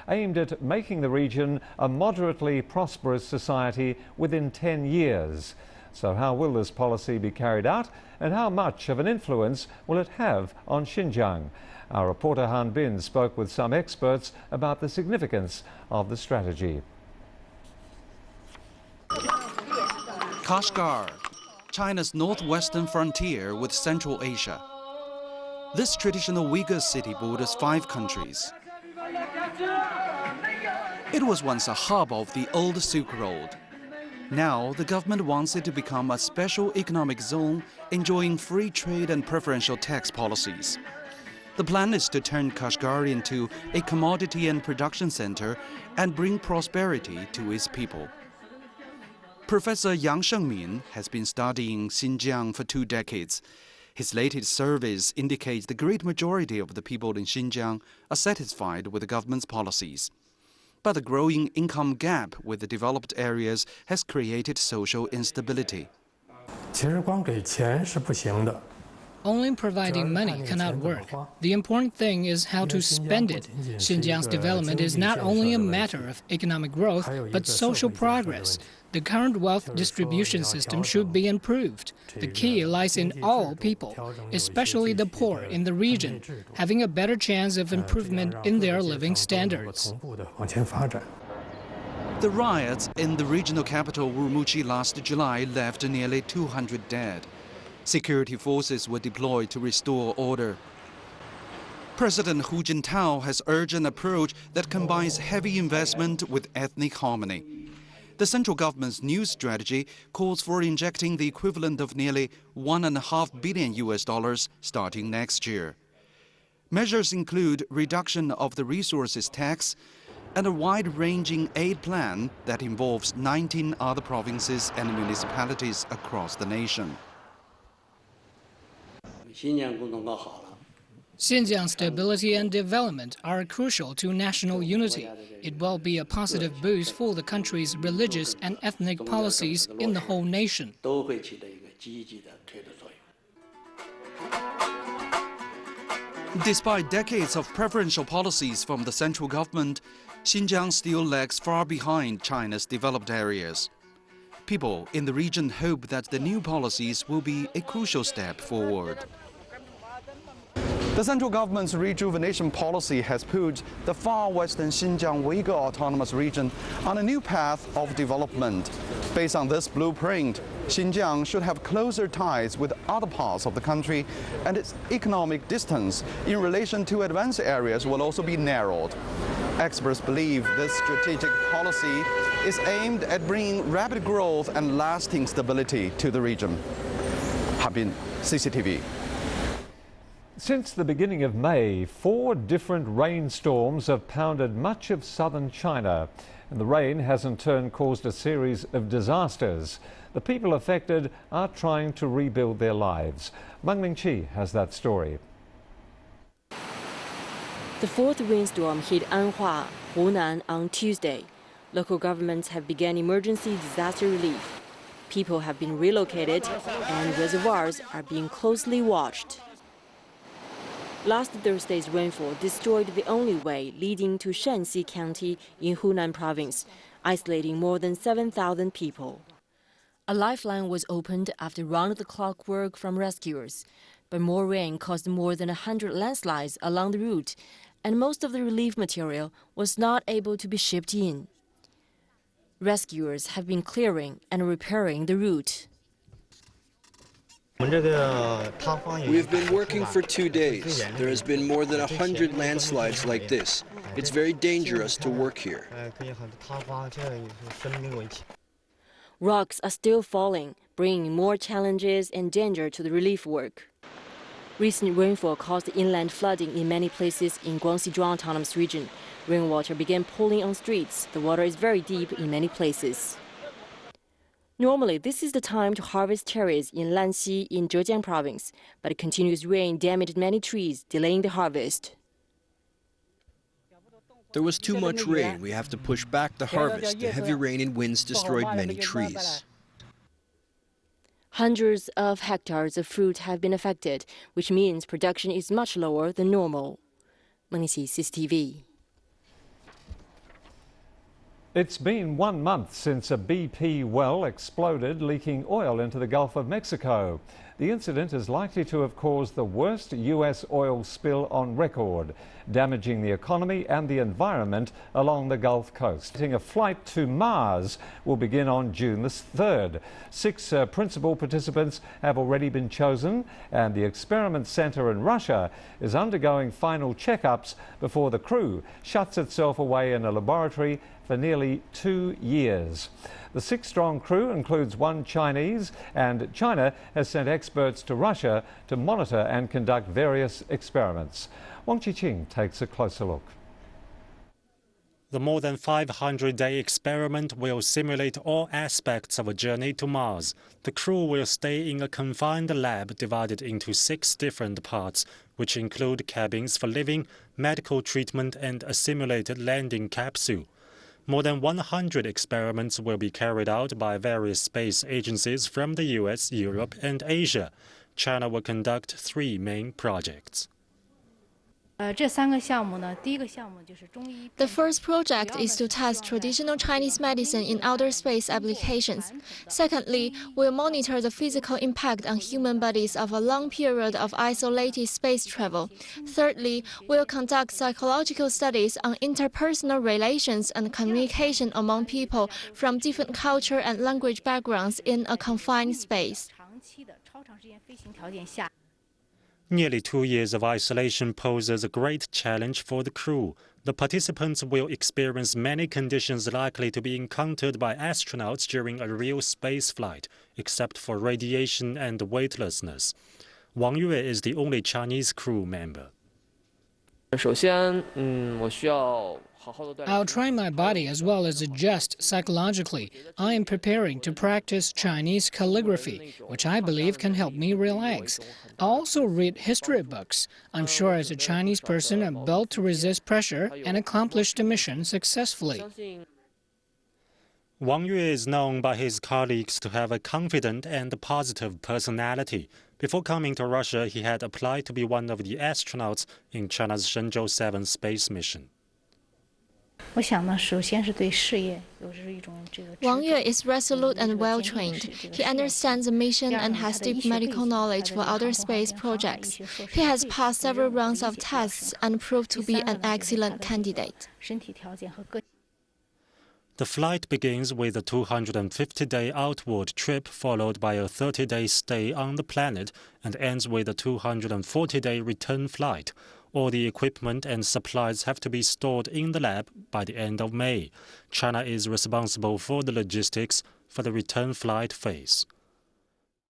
aimed at making the region a moderately prosperous society within 10 years. So how will this policy be carried out, and how much of an influence will it have on Xinjiang? Our reporter Han Bin spoke with some experts about the significance of the strategy. Kashgar, China's northwestern frontier with Central Asia. This traditional Uyghur city borders 5 countries. It was once a hub of the old Silk Road. Now, the government wants it to become a special economic zone enjoying free trade and preferential tax policies. The plan is to turn Kashgar into a commodity and production center and bring prosperity to its people. Professor Yang Shengmin has been studying Xinjiang for 2 decades. His latest surveys indicate the great majority of the people in Xinjiang are satisfied with the government's policies. But the growing income gap with the developed areas has created social instability. Only providing money cannot work. The important thing is how to spend it. Xinjiang's development is not only a matter of economic growth, but social progress. The current wealth distribution system should be improved. The key lies in all people, especially the poor in the region, having a better chance of improvement in their living standards. The riots in the regional capital Urumqi last July left nearly 200 dead. Security forces were deployed to restore order. President Hu Jintao has urged an approach that combines heavy investment with ethnic harmony. The central government's new strategy calls for injecting the equivalent of nearly $1.5 billion starting next year. Measures include reduction of the resources tax and a wide-ranging aid plan that involves 19 other provinces and municipalities across the nation. Xinjiang's stability and development are crucial to national unity. It will be a positive boost for the country's religious and ethnic policies in the whole nation. Despite decades of preferential policies from the central government, Xinjiang still lags far behind China's developed areas. People in the region hope that the new policies will be a crucial step forward. The central government's rejuvenation policy has put the far western Xinjiang Uyghur Autonomous Region on a new path of development. Based on this blueprint, Xinjiang should have closer ties with other parts of the country, and its economic distance in relation to advanced areas will also be narrowed. Experts believe this strategic policy is aimed at bringing rapid growth and lasting stability to the region. Han Bin, CCTV. Since the beginning of May, 4 different rainstorms have pounded much of southern China, and the rain has in turn caused a series of disasters. The people affected are trying to rebuild their lives. Meng Mingqi has that story. The 4th rainstorm hit Anhua, Hunan on Tuesday. Local governments have begun emergency disaster relief. People have been relocated and reservoirs are being closely watched. Last Thursday's rainfall destroyed the only way leading to Shanxi County in Hunan province, isolating more than 7,000 people. A lifeline was opened after round-the-clock work from rescuers, but more rain caused more than 100 landslides along the route, and most of the relief material was not able to be shipped in. Rescuers have been clearing and repairing the route. We've been working for 2 days. There has been more than 100 landslides like this. It's very dangerous to work here. Rocks are still falling, bringing more challenges and danger to the relief work. Recent rainfall caused inland flooding in many places in Guangxi Zhuang Autonomous Region. Rainwater began pooling on streets. The water is very deep in many places. Normally, this is the time to harvest cherries in Lanxi in Zhejiang province, but continuous rain damaged many trees, delaying the harvest. There was too much rain. We have to push back the harvest. The heavy rain and winds destroyed many trees. Hundreds of hectares of fruit have been affected, which means production is much lower than normal. Meng Mingqi, CCTV. It's been 1 month since a BP well exploded, leaking oil into the Gulf of Mexico. The incident is likely to have caused the worst US oil spill on record, damaging the economy and the environment along the Gulf Coast. A flight to Mars will begin on June the 3rd. 6 principal participants have already been chosen, and the experiment center in Russia is undergoing final checkups before the crew shuts itself away in a laboratory for nearly 2 years. The 6-strong crew includes 1 Chinese, and China has sent experts to Russia to monitor and conduct various experiments. Wang Chiqing takes a closer look. The more than 500-day experiment will simulate all aspects of a journey to Mars. The crew will stay in a confined lab divided into 6 different parts, which include cabins for living, medical treatment, and a simulated landing capsule. More than 100 experiments will be carried out by various space agencies from the US, Europe, and Asia. China will conduct 3 main projects. The first project is to test traditional Chinese medicine in outer space applications. Secondly, we'll monitor the physical impact on human bodies of a long period of isolated space travel. Thirdly, we'll conduct psychological studies on interpersonal relations and communication among people from different culture and language backgrounds in a confined space. Nearly 2 years of isolation poses a great challenge for the crew. The participants will experience many conditions likely to be encountered by astronauts during a real space flight, except for radiation and weightlessness. Wang Yue is the only Chinese crew member. I'll train my body as well as adjust psychologically. I am preparing to practice Chinese calligraphy, which I believe can help me relax. I'll also read history books. I'm sure as a Chinese person I'm built to resist pressure and accomplish the mission successfully. Wang Yue is known by his colleagues to have a confident and positive personality. Before coming to Russia, he had applied to be one of the astronauts in China's Shenzhou 7 space mission. Wang Yue is resolute and well-trained. He understands the mission and has deep medical knowledge for outer space projects. He has passed several rounds of tests and proved to be an excellent candidate. The flight begins with a 250-day outward trip followed by a 30-day stay on the planet and ends with a 240-day return flight. All the equipment and supplies have to be stored in the lab by the end of May. China is responsible for the logistics for the return flight phase.